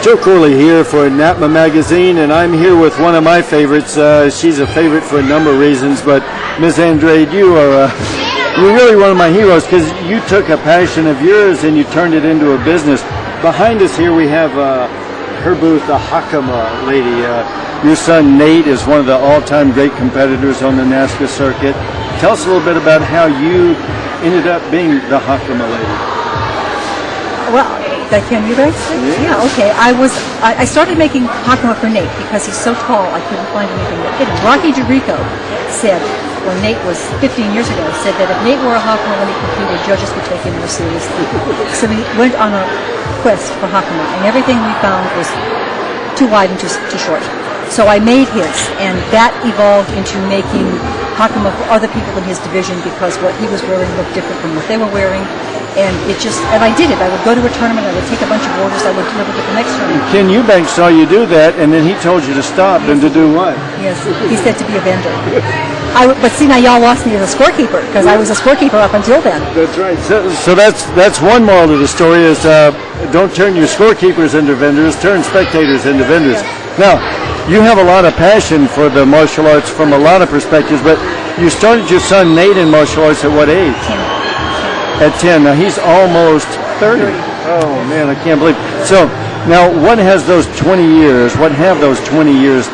Joe Corley here for NAPMA Magazine, and I'm here with one of my favorites. She's a favorite for a number of reasons, but Ms. Andrade, you're really one of my heroes because you took a passion of yours and you turned it into a business. Behind us here we have her booth, the Hakama lady. Your son Nate is one of the all-time great competitors on the NASCAR circuit. Tell us a little bit about how you ended up being the Hakama lady. Well, can you guys? Yeah, okay. I started making Hakama for Nate because he's so tall I couldn't find anything that fit him. Rocky DeRico said, when Nate was 15 years ago, said that if Nate wore a Hakama when he competed, judges would take him more seriously. So we went on a quest for Hakama, and everything we found was too wide and too short. So I made his, and that evolved into making Hakama for other people in his division because what he was wearing looked different from what they were wearing. And I did it. I would go to a tournament, I would take a bunch of orders, I would deliver to the next tournament. Ken Eubanks saw you do that, and then he told you to stop and to do what? Yes, he said to be a vendor. But see, now y'all lost me as a scorekeeper, because I was a scorekeeper up until then. That's right. So that's one moral of the story is don't turn your scorekeepers into vendors, turn spectators into vendors. Yeah. Now, you have a lot of passion for the martial arts from a lot of perspectives, but you started your son Nate in martial arts at what age? 10. At 10. Now he's almost 30. Oh man, I can't believe it. So now what have those 20 years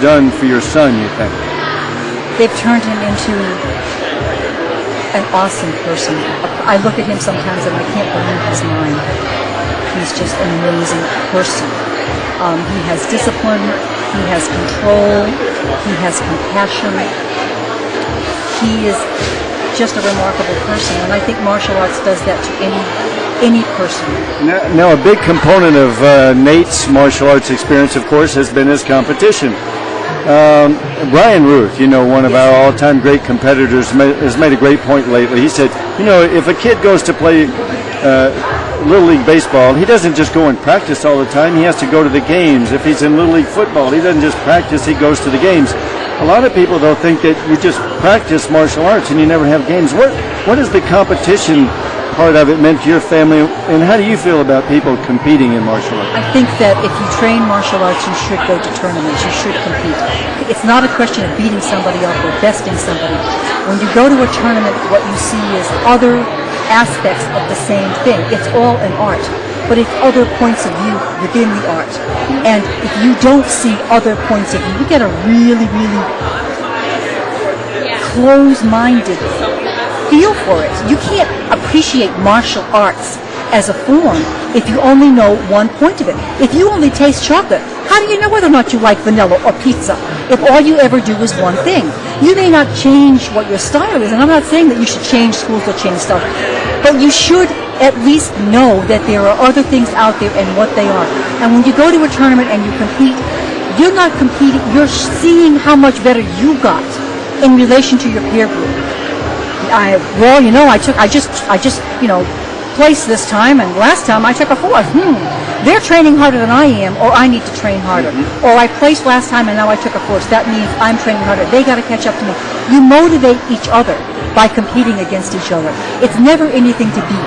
done for your son, you think? They've turned him into an awesome person. I look at him sometimes and I can't believe his mind. He's just an amazing person. He has discipline, he has control, he has compassion. He is just a remarkable person, and I think martial arts does that to any person. Now a big component of Nate's martial arts experience, of course, has been his competition. Brian Ruth, one of our all-time great competitors, has made a great point lately. He said, if a kid goes to play Little League baseball, he doesn't just go and practice all the time. He has to go to the games. If he's in Little League football, he doesn't just practice, he goes to the games. A lot of people, though, think that you just practice martial arts and you never have games. What is the competition part of it meant to your family, and how do you feel about people competing in martial arts? I think that if you train martial arts, you should go to tournaments. You should compete. It's not a question of beating somebody up or besting somebody. When you go to a tournament, what you see is other aspects of the same thing. It's all an art, but it's other points of view within the art. And if you don't see other points of view, you get a really, really closed-minded feel for it. You can't appreciate martial arts as a form if you only know one point of it. If you only taste chocolate, how do you know whether or not you like vanilla or pizza if all you ever do is one thing? You may not change what your style is, and I'm not saying that you should change schools or change stuff, but you should at least know that there are other things out there and what they are. And when you go to a tournament and you compete, you're not competing, you're seeing how much better you got in relation to your peer group. I just placed this time, and last time I took a fourth. They're training harder than I am, or I need to train harder. Or I placed last time and now I took a fourth. That means I'm training harder. They got to catch up to me. You motivate each other by competing against each other. It's never anything to beat.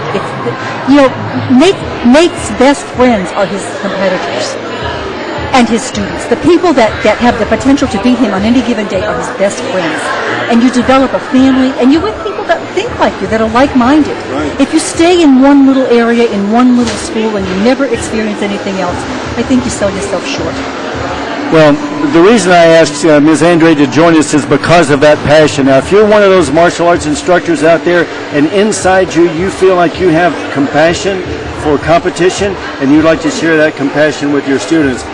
Nate's best friends are his competitors and his students. The people that have the potential to beat him on any given day are his best friends. And you develop a family, and you with people that think like you, that are like-minded. Right. If you stay in one little area, in one little school, and you never experience anything else, I think you sell yourself short. Well, the reason I asked Ms. Andrade to join us is because of that passion. Now, if you're one of those martial arts instructors out there, and inside you feel like you have compassion for competition, and you'd like to share that compassion with your students,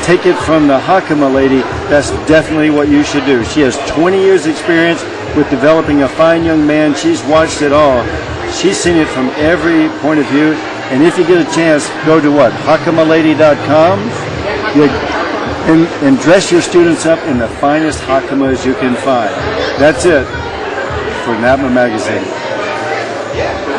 take it from the Hakama lady. That's definitely what you should do. She has 20 years experience with developing a fine young man. She's watched it all. She's seen it from every point of view. And if you get a chance, go to what? HakamaLady.com and dress your students up in the finest Hakamas you can find. That's it for NAPMA Magazine.